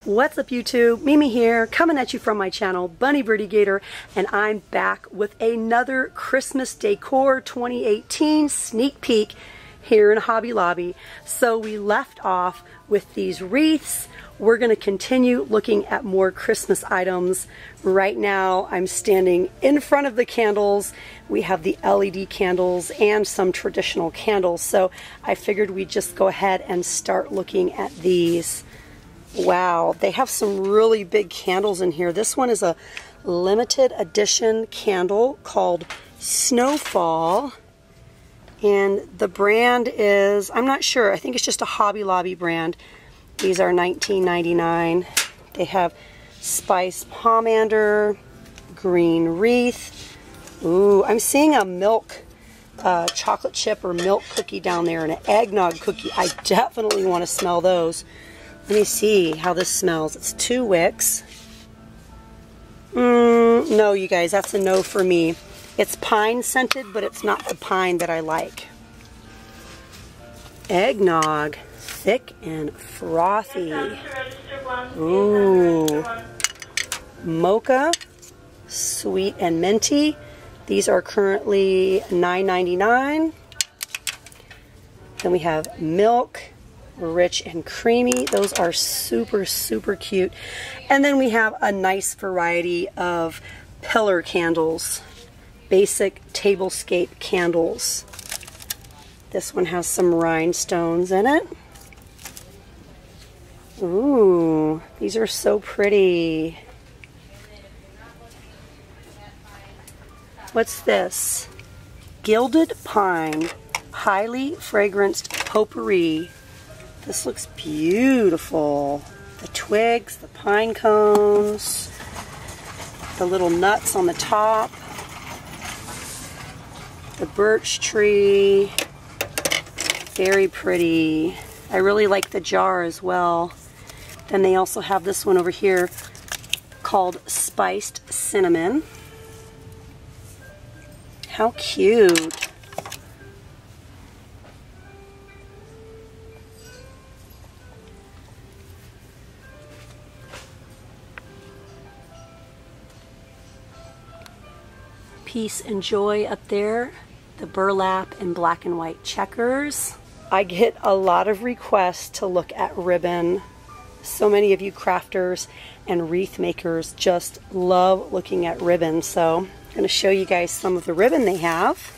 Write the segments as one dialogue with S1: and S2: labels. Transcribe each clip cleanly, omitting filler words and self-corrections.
S1: What's up YouTube? Mimi here, coming at you from my channel, Bunny Birdy Gator, and I'm back with another Christmas Decor 2018 sneak peek here in Hobby Lobby. So we left off with these wreaths. We're going to continue looking at more Christmas items. Right now I'm standing in front of the candles. We have the LED candles and some traditional candles. So I figured we'd just go ahead and start looking at these. Wow, they have some really big candles in here. This one is a limited edition candle called Snowfall. And the brand is, I'm not sure, I think it's just a Hobby Lobby brand. These are $19.99. They have spice pomander, green wreath. Ooh, I'm seeing a milk chocolate chip or milk cookie down there and an eggnog cookie. I definitely want to smell those. Let me see how this smells. It's 2 wicks. No, you guys, that's a no for me. It's pine scented, but it's not the pine that I like. Eggnog, thick and frothy. Ooh. Mocha, sweet and minty. These are currently $9.99. Then we have milk, rich and creamy. Those are super, super cute. And then we have a nice variety of pillar candles, basic tablescape candles. This one has some rhinestones in it. Ooh, these are so pretty. What's this? Gilded pine, highly fragranced potpourri. This looks beautiful. The twigs, the pine cones, the little nuts on the top, the birch tree. Very pretty. I really like the jar as well. Then they also have this one over here called Spiced Cinnamon. How cute. Peace and joy up there, the burlap and black and white checkers. I get a lot of requests to look at ribbon. So many of you crafters and wreath makers just love looking at ribbon, so I'm going to show you guys some of the ribbon they have.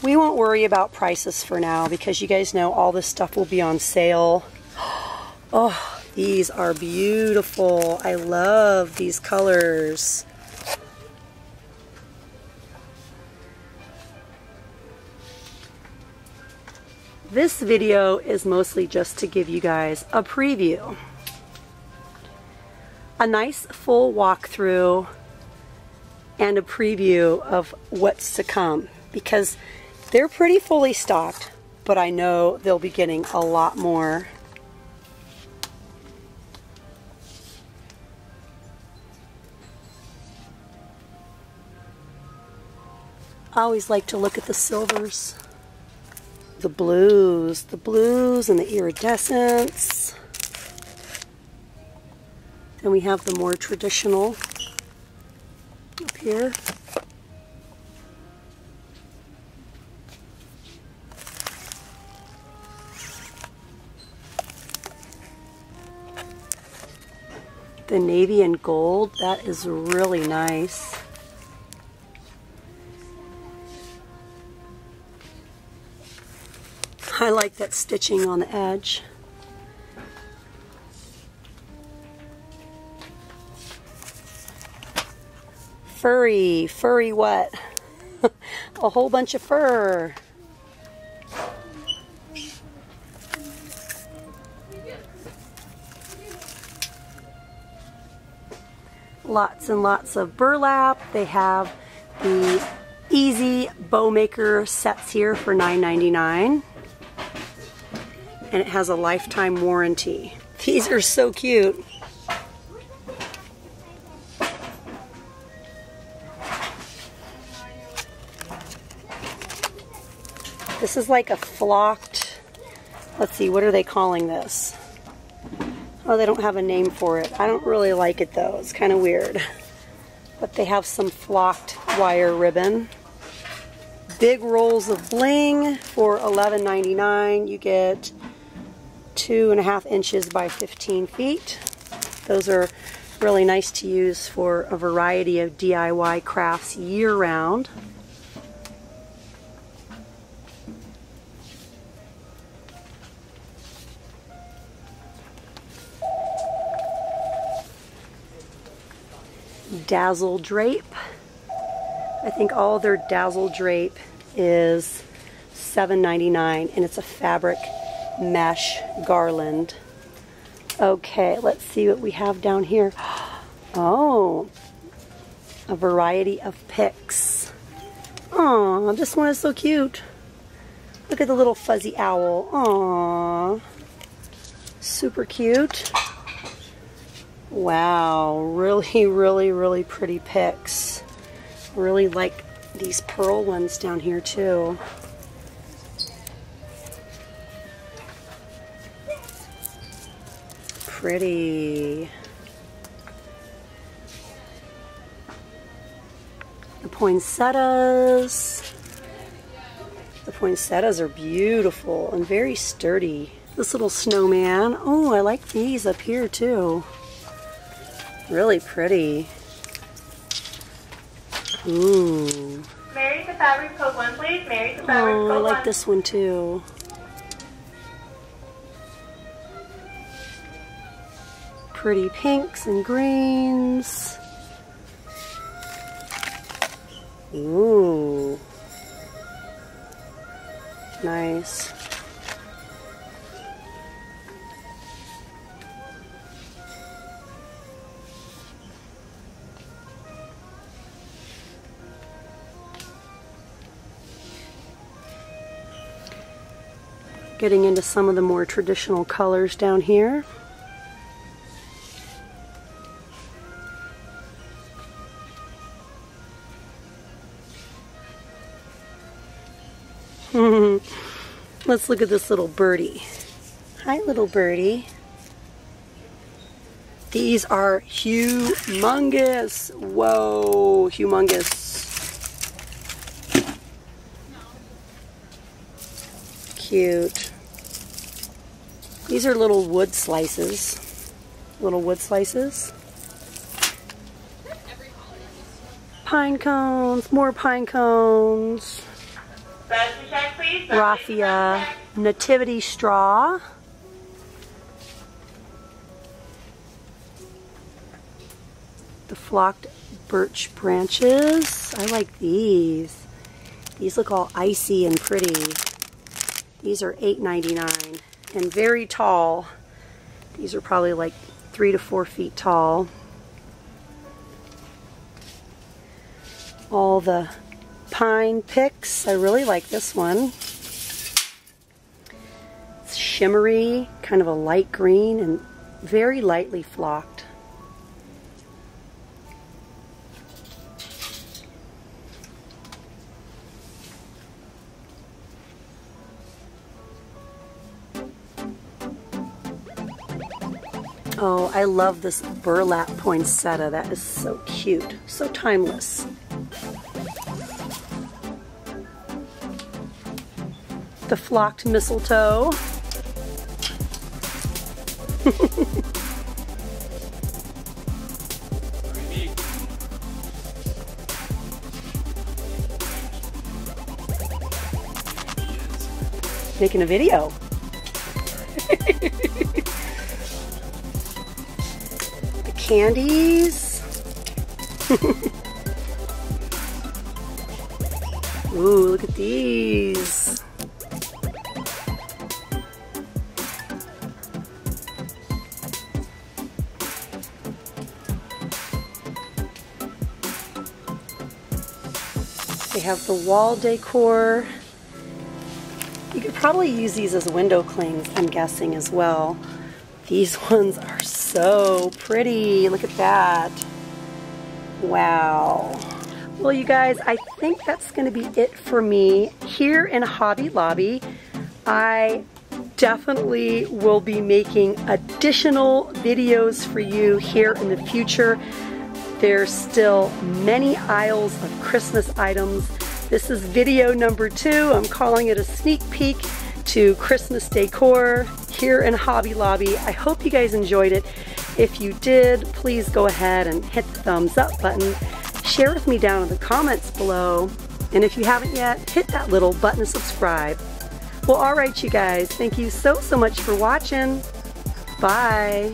S1: We won't worry about prices for now because you guys know all this stuff will be on sale. Oh, these are beautiful. I love these colors. This video is mostly just to give you guys a preview. A nice full walkthrough and a preview of what's to come because they're pretty fully stocked, but I know they'll be getting a lot more. I always like to look at the silvers, the blues and the iridescents. Then we have the more traditional up here. The navy and gold, that is really nice. I like that stitching on the edge. Furry what? A whole bunch of fur. Lots and lots of burlap. They have the Easy Bow Maker sets here for $9.99. And it has a lifetime warranty. These are so cute. This is like a flocked Let's see, what are they calling this? Oh, they don't have a name for it. I don't really like it though. It's kind of weird. But they have some flocked wire ribbon. Big rolls of bling for $11.99. You get 2.5 inches by 15 feet. Those are really nice to use for a variety of DIY crafts year-round. Dazzle drape. I think all their dazzle drape is $7.99, and it's a fabric mesh garland. Okay, let's see what we have down here. Oh, a variety of picks. Oh, this one is so cute. Look at the little fuzzy owl. Aww, super cute. Wow, really pretty picks. Really like these pearl ones down here too. Pretty. The poinsettias. The poinsettias are beautiful and very sturdy. This little snowman. Oh, I like these up here too. Really pretty. Ooh.
S2: Mary, the fabric code 1, please. Mary, the fabric code 1.
S1: I like this one too. Pretty pinks and greens. Ooh. Nice. Getting into some of the more traditional colors down here. Let's look at this little birdie. Hi, little birdie. These are humongous. Whoa, humongous. Cute. These are little wood slices. Little wood slices. Pine cones, more pine cones. Raffia nativity straw. The flocked birch branches. I like these. These look all icy and pretty. These are $8.99 and very tall. These are probably like 3 to 4 feet tall. All the pine picks. I really like this one. It's shimmery, kind of a light green and very lightly flocked. Oh, I love this burlap poinsettia. That is so cute, so timeless. The flocked mistletoe. Making a video. The candies. Ooh, look at these. They have the wall decor. You could probably use these as window clings, I'm guessing, as well. These ones are so pretty. Look at that. Wow. Well, you guys, I think that's going to be it for me here in Hobby Lobby. I definitely will be making additional videos for you here in the future. There's still many aisles of Christmas items. This is video number 2. I'm calling it a sneak peek to Christmas decor here in Hobby Lobby. I hope you guys enjoyed it. If you did, please go ahead and hit the thumbs up button. Share with me down in the comments below. And if you haven't yet, hit that little button to subscribe. Well, alright you guys, thank you so much for watching. Bye.